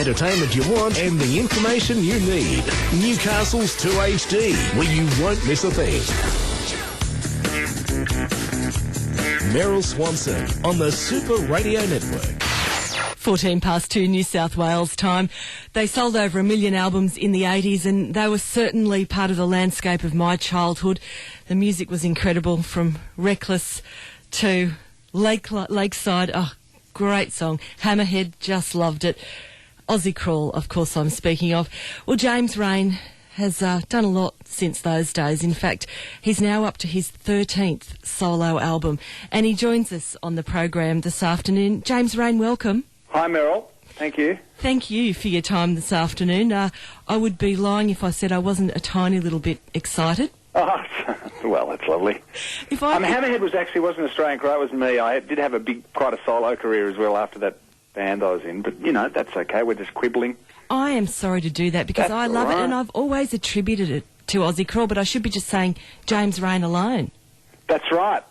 entertainment you want and the information you need. Newcastle's 2HD, where you won't miss a thing. Meryl Swanson on the Super Radio Network. 2:14 New South Wales time. They sold over 1 million albums in the 80s and they were certainly part of the landscape of my childhood. The music was incredible, from Reckless to Lakeside. Oh, great song. Hammerhead, just loved it. Aussie Crawl, of course, I'm speaking of. Well, James Reyne has done a lot since those days. In fact, he's now up to his 13th solo album, and he joins us on the program this afternoon. James Reyne, welcome. Hi, Meryl. Thank you. Thank you for your time this afternoon. I would be lying if I said I wasn't a tiny little bit excited. Oh, well, that's lovely. Hammerhead wasn't Australian Crow, it was me. I did have quite a solo career as well after that band I was in, but, you know, that's okay. We're just quibbling. I am sorry to do that because I love it, and I've always attributed it to Aussie Crawl, but I should be just saying James Reyne alone. That's right.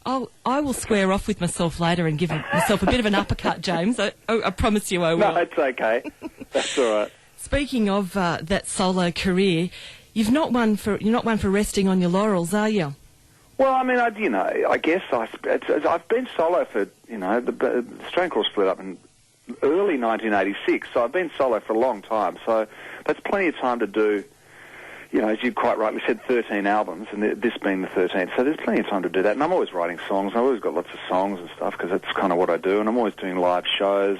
I will square off with myself later and give myself a bit of an uppercut, James. I promise you I will. No, it's okay. That's all right. Speaking of that solo career, you're not one for resting on your laurels, are you? Well, I mean, I guess I've been solo for, the Australian Cross split up in early 1986, so I've been solo for a long time. So that's plenty of time to do, as you quite rightly said, 13 albums, and this being the 13th. So there's plenty of time to do that. And I'm always writing songs. I've always got lots of songs and stuff because that's kind of what I do. And I'm always doing live shows.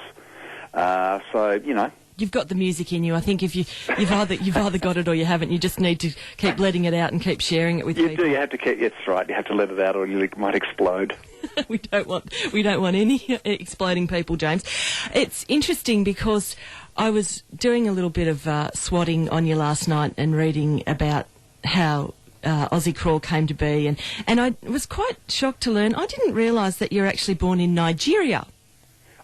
You've got the music in you. I think if you've either got it or you haven't. You just need to keep letting it out and keep sharing it with people. You do. You have to keep. That's right. You have to let it out, or you might explode. We don't want any exploding people, James. It's interesting because I was doing a little bit of swatting on you last night and reading about how Aussie Crawl came to be, and I was quite shocked to learn. I didn't realise that you're actually born in Nigeria.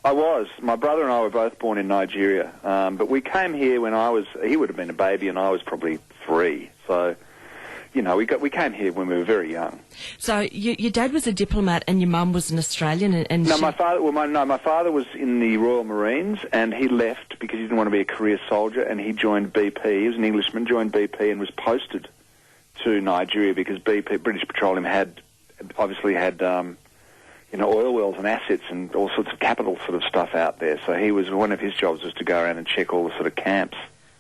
I was. My brother and I were both born in Nigeria, but we came here when he would have been a baby and I was probably 3. So, we came here when we were very young. So your dad was a diplomat and your mum was an Australian, my father was in the Royal Marines and he left because he didn't want to be a career soldier, and he joined BP. He was an Englishman, joined BP and was posted to Nigeria because BP, British Petroleum, had oil wells and assets and all sorts of capital sort of stuff out there. So one of his jobs was to go around and check all the sort of camps.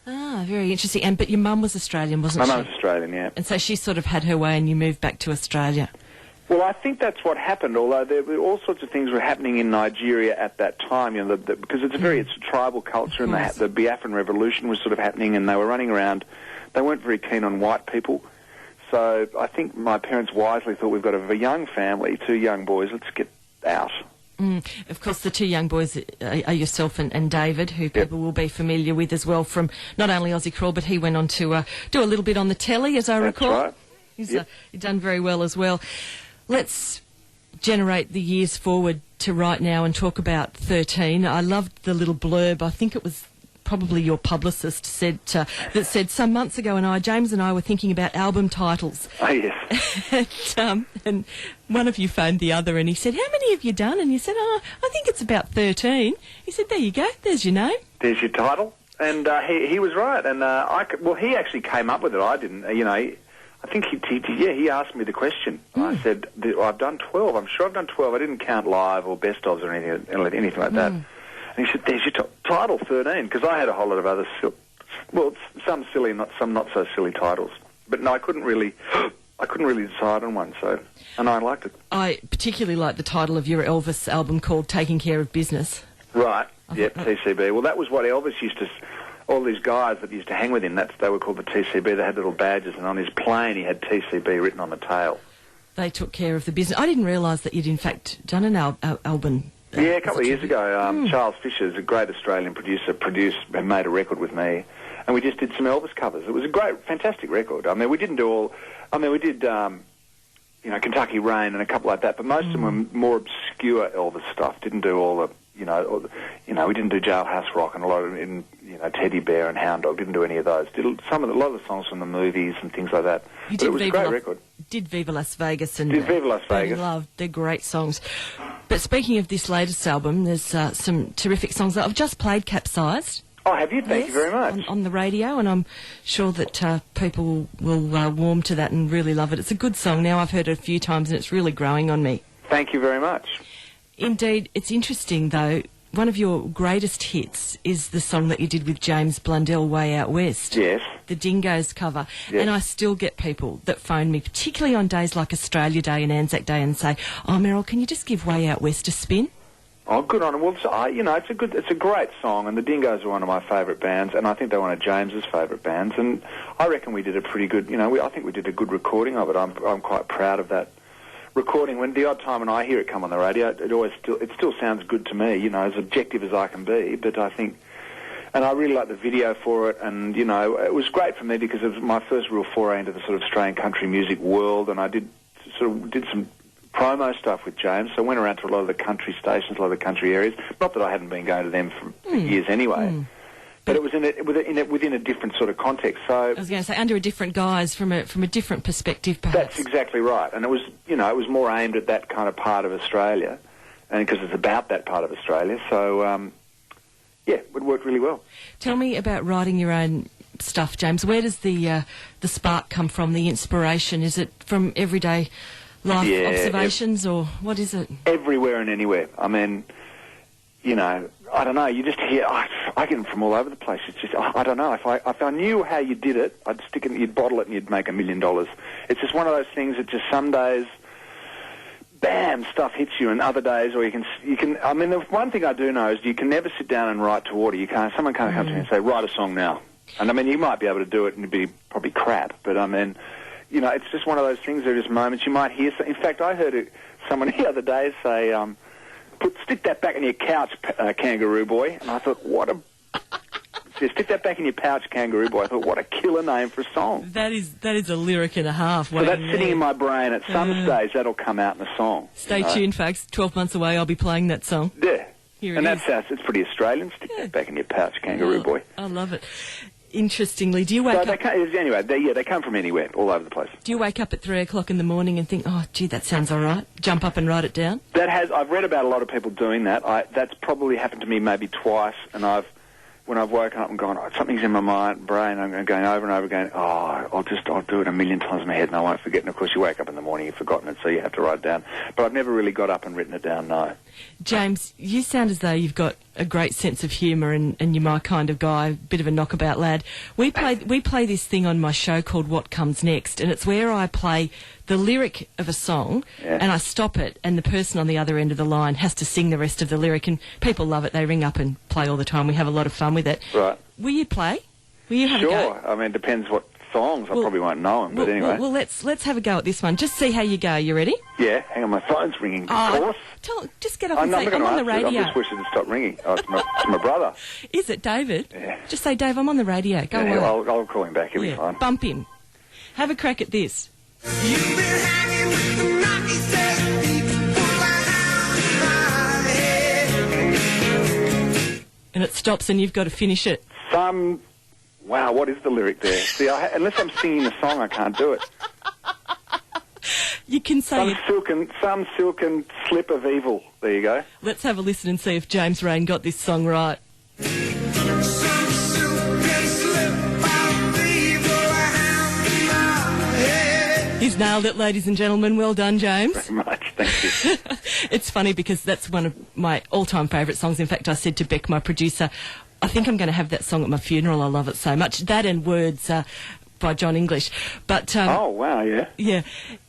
Ah, very interesting. But your mum was Australian, wasn't she? My mum was Australian, yeah. And so she sort of had her way and you moved back to Australia. Well, I think that's what happened, although there were all sorts of things were happening in Nigeria at that time, because it's a tribal culture, and the Biafran Revolution was sort of happening, and they were running around. They weren't very keen on white people. So I think my parents wisely thought, we've got a young family, 2 young boys, let's get out. Of course, the 2 young boys are yourself and David, who people will be familiar with as well from not only Aussie Crawl, but he went on to do a little bit on the telly, as I recall. Right. He's done very well as well. Let's generate the years forward to right now and talk about 13. I loved the little blurb. I think it was probably your publicist that said some months ago, James and I were thinking about album titles. Oh, yes. and one of you phoned the other and he said, how many have you done? And you said, I think it's about 13. He said, there you go, there's your name. There's your title. And he was right. And he actually came up with it. I didn't, I think he asked me the question. I said, I've done 12. I'm sure I've done 12. I didn't count live or best ofs or anything like that. And he said, there's your title, 13, because I had a whole lot of other, some silly, some not so silly titles. But no, I couldn't really decide on one, and I liked it. I particularly liked the title of your Elvis album called Taking Care of Business. Right, TCB. Well, that was what Elvis used to, all these guys that used to hang with him, they were called the TCB. They had little badges, and on his plane he had TCB written on the tail. They took care of the business. I didn't realise that you'd in fact done an album. Yeah, a couple of years ago, Charles Fisher, a great Australian producer, and made a record with me, and we just did some Elvis covers. It was a fantastic record. I mean, we didn't do all. I mean, we did, Kentucky Reyne and a couple like that, but most of them were more obscure Elvis stuff. Didn't do all the, we didn't do Jailhouse Rock and a lot of, Teddy Bear and Hound Dog. Didn't do any of those. Did a lot of the songs from the movies and things like that. But it was a great record. Did Viva Las Vegas and did Viva Las Vegas. Love. They're great songs. But speaking of this latest album, there's some terrific songs. I've just played Capsized. Oh, have you? Thank you very much. On the radio, and I'm sure that people will warm to that and really love it. It's a good song. Now I've heard it a few times and it's really growing on me. Thank you very much. Indeed. It's interesting, though. One of your greatest hits is the song that you did with James Blundell, Way Out West. Yes. The Dingoes cover. Yes. And I still get people that phone me, particularly on days like Australia Day and Anzac Day, and say, "Oh, Meryl, can you just give Way Out West a spin?" Oh, good on it. Well, it's a great song, and the Dingoes are one of my favourite bands, and I think they're one of James's favourite bands, and I reckon we did a pretty good, I think we did a good recording of it. I'm quite proud of that recording. When the odd time when I hear it come on the radio, it still sounds good to me, as objective as I can be, but I think, and I really like the video for it, and, it was great for me because it was my first real foray into the sort of Australian country music world, and I did some promo stuff with James, so I went around to a lot of the country stations, a lot of the country areas. Not that I hadn't been going to them for years anyway, but it was within a different sort of context. So I was going to say, under a different guise, from a different perspective, perhaps. That's exactly right, and it was more aimed at that kind of part of Australia, and because it's about that part of Australia. So it worked really well. Tell me about writing your own stuff, James. Where does the spark come from? The inspiration? Is it from everyday life observations, or what is it? Everywhere and anywhere. I mean, I don't know. You just hear. I get them from all over the place. It's just I don't know. If I knew how you did it, I'd stick it. You'd bottle it, and you'd make $1 million. It's just one of those things that just some days, bam, stuff hits you, and other days, or you can. I mean, the one thing I do know is you can never sit down and write to order. Someone can't come to me and say, write a song now. And I mean, you might be able to do it, and it'd be probably crap. But I mean, it's just one of those things. There are just moments you might hear. In fact, I heard someone the other day say, stick that back in your couch, kangaroo boy. And I thought, stick that back in your pouch, kangaroo boy. I thought, what a killer name for a song. That is a lyric and a half. So that's sitting in my brain. At some stage, that'll come out in a song. Stay tuned, folks. 12 months away, I'll be playing that song. Yeah. And it's pretty Australian. Stick that back in your pouch, kangaroo boy. I love it. Interestingly, do you wake up... They come from anywhere, all over the place. Do you wake up at 3 o'clock in the morning and think, oh, gee, that sounds all right? Jump up and write it down? I've read about a lot of people doing that. That's probably happened to me maybe twice, and when I've woken up and gone, something's in my brain, I'm going over and over again, I'll do it 1,000,000 times in my head and I won't forget. And of course you wake up in the morning, you've forgotten it, so you have to write it down. But I've never really got up and written it down, no. James, you sound as though you've got a great sense of humour and you're my kind of guy, a bit of a knockabout lad. We play this thing on my show called What Comes Next, and it's where I play the lyric of a song and I stop it, and the person on the other end of the line has to sing the rest of the lyric, and people love it. They ring up and play all the time. We have a lot of fun with it. Right. Will you play? Will you have a go? Sure. I mean, it depends what songs. I probably won't know them, but anyway. Well, let's have a go at this one. Just see how you go. You ready? Yeah. Hang on, my phone's ringing. Of course. Just get up and say, I'm on the radio. I just wish it would stop ringing. Oh, it's my brother. Is it David? Yeah. Just say, Dave, I'm on the radio. Go away. I'll call him back. He'll be fine. Bump him. Have a crack at this. You've been hanging with the knocky set people around my head. And it stops and you've got to finish it. Wow, what is the lyric there? See, unless I'm singing the song, I can't do it. You can say some silken slip of evil. There you go. Let's have a listen and see if James Reyne got this song right. Some silken slip of evil around my head. He's nailed it, ladies and gentlemen. Well done, James. Very much, thank you. It's funny because that's one of my all-time favourite songs. In fact, I said to Beck, my producer, I think I'm going to have that song at my funeral. I love it so much. That and Words by John English. But oh, wow, yeah. Yeah.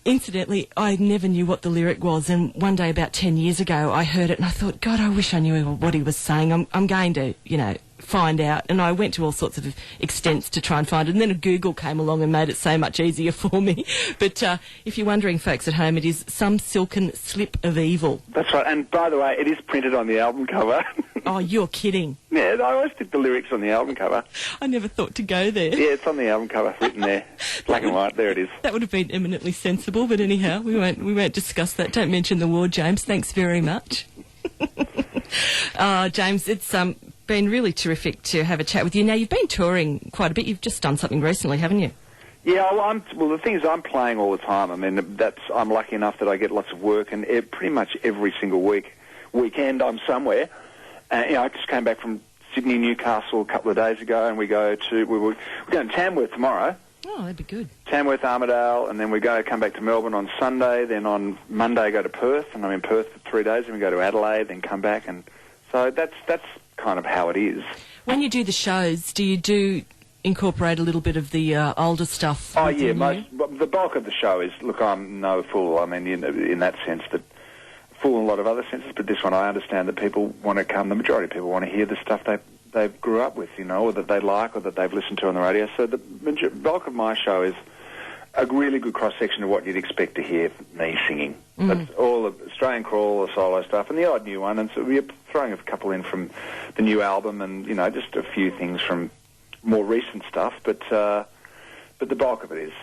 Incidentally, I never knew what the lyric was, and one day about 10 years ago I heard it and I thought, God, I wish I knew what he was saying. I'm going to, find out. And I went to all sorts of extents to try and find it, and then a Google came along and made it so much easier for me. But if you're wondering, folks at home, it is Some Silken Slip of Evil. That's right, and by the way, it is printed on the album cover. Oh, you're kidding. Yeah, I always stick the lyrics on the album cover. I never thought to go there. Yeah, it's on the album cover, written there. Black and white, there it is. That would have been eminently sensible, but anyhow, we won't discuss that. Don't mention the war, James. Thanks very much. James, it's been really terrific to have a chat with you. Now, you've been touring quite a bit. You've just done something recently, haven't you? Yeah, well, the thing is, I'm playing all the time. I mean, I'm lucky enough that I get lots of work, and pretty much every single weekend I'm somewhere. I just came back from Sydney, Newcastle a couple of days ago, and we're going to Tamworth tomorrow. Oh, that'd be good. Tamworth, Armidale, and then we come back to Melbourne on Sunday. Then on Monday go to Perth, and I'm in Perth for 3 days. Then we go to Adelaide, then come back, and so that's kind of how it is. When you do the shows, do you incorporate a little bit of the older stuff? Oh yeah, the bulk of the show is, look, I'm no fool. I mean, in that sense, but fool in a lot of other senses. But this one, I understand that people want to come. The majority of people want to hear the stuff they grew up with, or that they like, or that they've listened to on the radio. So the bulk of my show is a really good cross-section of what you'd expect to hear me singing. That's all the Australian Crawl, the solo stuff, and the odd new one. And so we're throwing a couple in from the new album, and just a few things from more recent stuff. But the bulk of it is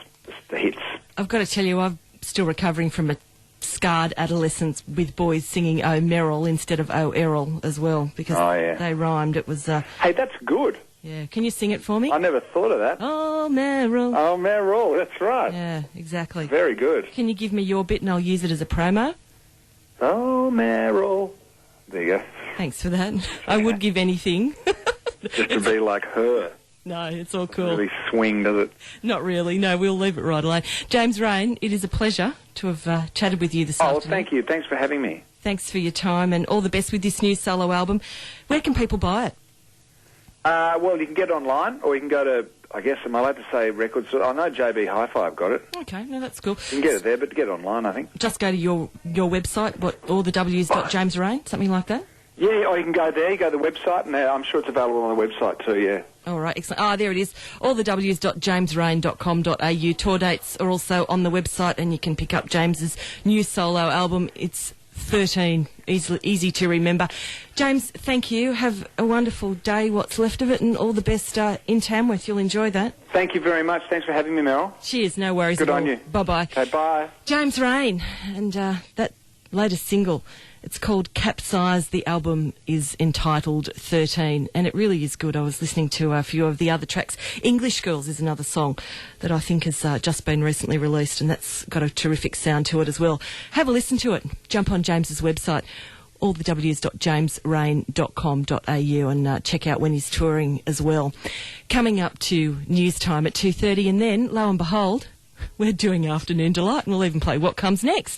the hits. I've got to tell you, I'm still recovering from a scarred adolescence with boys singing "Oh Meryl" instead of "Oh Errol" as well, because they rhymed. It was hey, that's good. Yeah, can you sing it for me? I never thought of that. Oh Meryl. Oh Meryl, that's right. Yeah, exactly. Very good. Can you give me your bit and I'll use it as a promo? Oh Meryl. There you go. Thanks for that. I would give anything. Just to be like her. No, it's all cool. Really swing, does it? Not really. No, we'll leave it right alone. James Reyne, it is a pleasure to have chatted with you this afternoon. Well, thank you. Thanks for having me. Thanks for your time and all the best with this new solo album. Where can people buy it? Well, you can get it online, or you can go to, I guess, am I allowed to say records? I know JB Hi-Fi have got it. Okay, no, that's cool. You can get it there, but get it online, I think. Just go to your website, allthews.jamesrain, something like that? Yeah, or you can go there, you go to the website, and I'm sure it's available on the website too, yeah. All right, excellent. Ah, there it is. allthews.jamesrain.com.au. Tour dates are also on the website, and you can pick up James's new solo album. It's 13, easy to remember. James, thank you. Have a wonderful day, what's left of it, and all the best in Tamworth. You'll enjoy that. Thank you very much. Thanks for having me, Meryl. Cheers, no worries Good at all. on you. Bye-bye. Okay, bye. James Reyne, and that latest single, it's called Capsize. The album is entitled 13, and it really is good. I was listening to a few of the other tracks. English Girls is another song that I think has just been recently released, and that's got a terrific sound to it as well. Have a listen to it. Jump on James's website, allthews.jamesrain.com.au, and check out when he's touring as well. Coming up to news time at 2:30, and then, lo and behold, we're doing Afternoon Delight, and we'll even play What Comes Next.